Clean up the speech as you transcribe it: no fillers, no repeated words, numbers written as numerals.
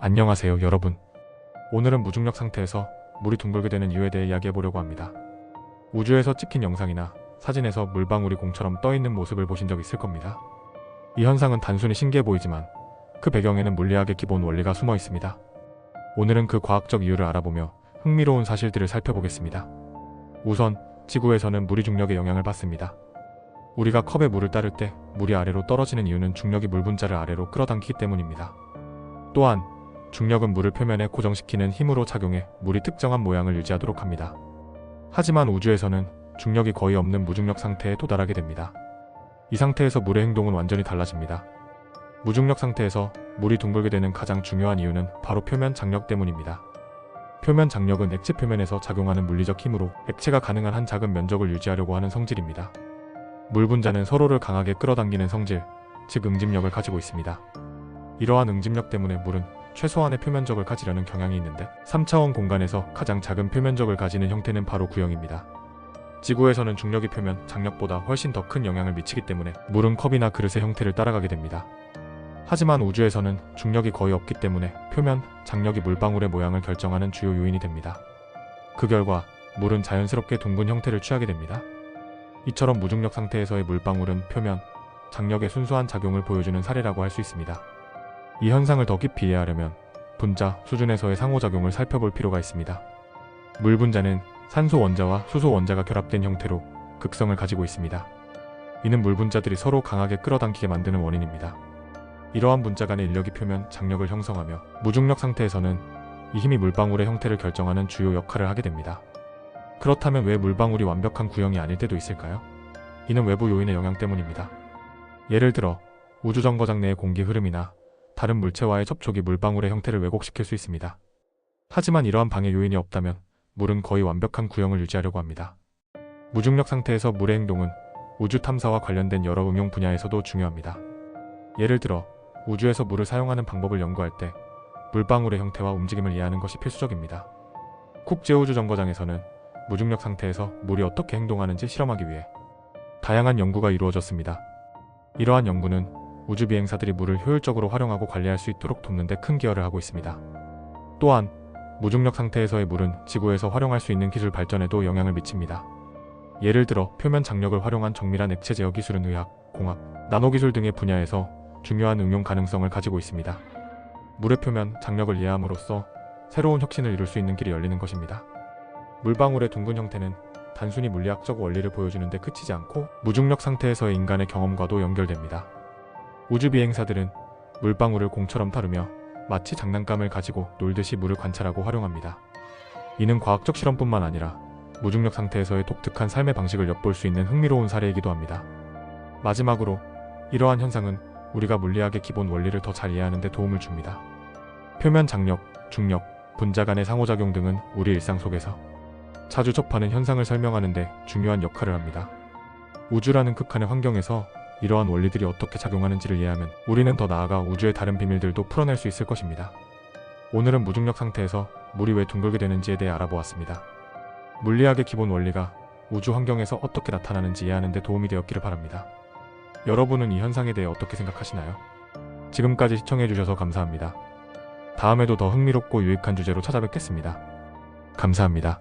안녕하세요 여러분. 오늘은 무중력 상태에서 물이 둥글게 되는 이유에 대해 이야기해보려고 합니다. 우주에서 찍힌 영상이나 사진에서 물방울이 공처럼 떠있는 모습을 보신 적 있을 겁니다. 이 현상은 단순히 신기해 보이지만 그 배경에는 물리학의 기본 원리가 숨어 있습니다. 오늘은 그 과학적 이유를 알아보며 흥미로운 사실들을 살펴보겠습니다. 우선 지구에서는 물이 중력의 영향을 받습니다. 우리가 컵에 물을 따를 때 물이 아래로 떨어지는 이유는 중력이 물 분자를 아래로 끌어당기기 때문입니다. 또한 중력은 물을 표면에 고정시키는 힘으로 작용해 물이 특정한 모양을 유지하도록 합니다. 하지만 우주에서는 중력이 거의 없는 무중력 상태에 도달하게 됩니다. 이 상태에서 물의 행동은 완전히 달라집니다. 무중력 상태에서 물이 둥글게 되는 가장 중요한 이유는 바로 표면 장력 때문입니다. 표면 장력은 액체 표면에서 작용하는 물리적 힘으로 액체가 가능한 한 작은 면적을 유지하려고 하는 성질입니다. 물 분자는 서로를 강하게 끌어당기는 성질, 즉 응집력을 가지고 있습니다. 이러한 응집력 때문에 물은 최소한의 표면적을 가지려는 경향이 있는데 3차원 공간에서 가장 작은 표면적을 가지는 형태는 바로 구형입니다. 지구에서는 중력이 표면 장력보다 훨씬 더 큰 영향을 미치기 때문에 물은 컵이나 그릇의 형태를 따라가게 됩니다. 하지만 우주에서는 중력이 거의 없기 때문에 표면 장력이 물방울의 모양을 결정하는 주요 요인이 됩니다. 그 결과 물은 자연스럽게 둥근 형태를 취하게 됩니다. 이처럼 무중력 상태에서의 물방울은 표면 장력의 순수한 작용을 보여주는 사례라고 할 수 있습니다. 이 현상을 더 깊이 이해하려면 분자 수준에서의 상호작용을 살펴볼 필요가 있습니다. 물 분자는 산소 원자와 수소 원자가 결합된 형태로 극성을 가지고 있습니다. 이는 물 분자들이 서로 강하게 끌어당기게 만드는 원인입니다. 이러한 분자 간의 인력이 표면 장력을 형성하며 무중력 상태에서는 이 힘이 물방울의 형태를 결정하는 주요 역할을 하게 됩니다. 그렇다면 왜 물방울이 완벽한 구형이 아닐 때도 있을까요? 이는 외부 요인의 영향 때문입니다. 예를 들어 우주정거장 내의 공기 흐름이나 다른 물체와의 접촉이 물방울의 형태를 왜곡시킬 수 있습니다. 하지만 이러한 방해 요인이 없다면 물은 거의 완벽한 구형을 유지하려고 합니다. 무중력 상태에서 물의 행동은 우주 탐사와 관련된 여러 응용 분야에서도 중요합니다. 예를 들어 우주에서 물을 사용하는 방법을 연구할 때 물방울의 형태와 움직임을 이해하는 것이 필수적입니다. 국제우주정거장에서는 무중력 상태에서 물이 어떻게 행동하는지 실험하기 위해 다양한 연구가 이루어졌습니다. 이러한 연구는 우주 비행사들이 물을 효율적으로 활용하고 관리할 수 있도록 돕는 데 큰 기여를 하고 있습니다. 또한 무중력 상태에서의 물은 지구에서 활용할 수 있는 기술 발전에도 영향을 미칩니다. 예를 들어 표면 장력을 활용한 정밀한 액체 제어 기술은 의학, 공학, 나노기술 등의 분야에서 중요한 응용 가능성을 가지고 있습니다. 물의 표면 장력을 이해함으로써 새로운 혁신을 이룰 수 있는 길이 열리는 것입니다. 물방울의 둥근 형태는 단순히 물리학적 원리를 보여주는 데 그치지 않고 무중력 상태에서의 인간의 경험과도 연결됩니다. 우주 비행사들은 물방울을 공처럼 다루며 마치 장난감을 가지고 놀듯이 물을 관찰하고 활용합니다. 이는 과학적 실험뿐만 아니라 무중력 상태에서의 독특한 삶의 방식을 엿볼 수 있는 흥미로운 사례이기도 합니다. 마지막으로 이러한 현상은 우리가 물리학의 기본 원리를 더 잘 이해하는 데 도움을 줍니다. 표면 장력, 중력, 분자 간의 상호작용 등은 우리 일상 속에서 자주 접하는 현상을 설명하는 데 중요한 역할을 합니다. 우주라는 극한의 환경에서 이러한 원리들이 어떻게 작용하는지를 이해하면 우리는 더 나아가 우주의 다른 비밀들도 풀어낼 수 있을 것입니다. 오늘은 무중력 상태에서 물이 왜 둥글게 되는지에 대해 알아보았습니다. 물리학의 기본 원리가 우주 환경에서 어떻게 나타나는지 이해하는 데 도움이 되었기를 바랍니다. 여러분은 이 현상에 대해 어떻게 생각하시나요? 지금까지 시청해주셔서 감사합니다. 다음에도 더 흥미롭고 유익한 주제로 찾아뵙겠습니다. 감사합니다.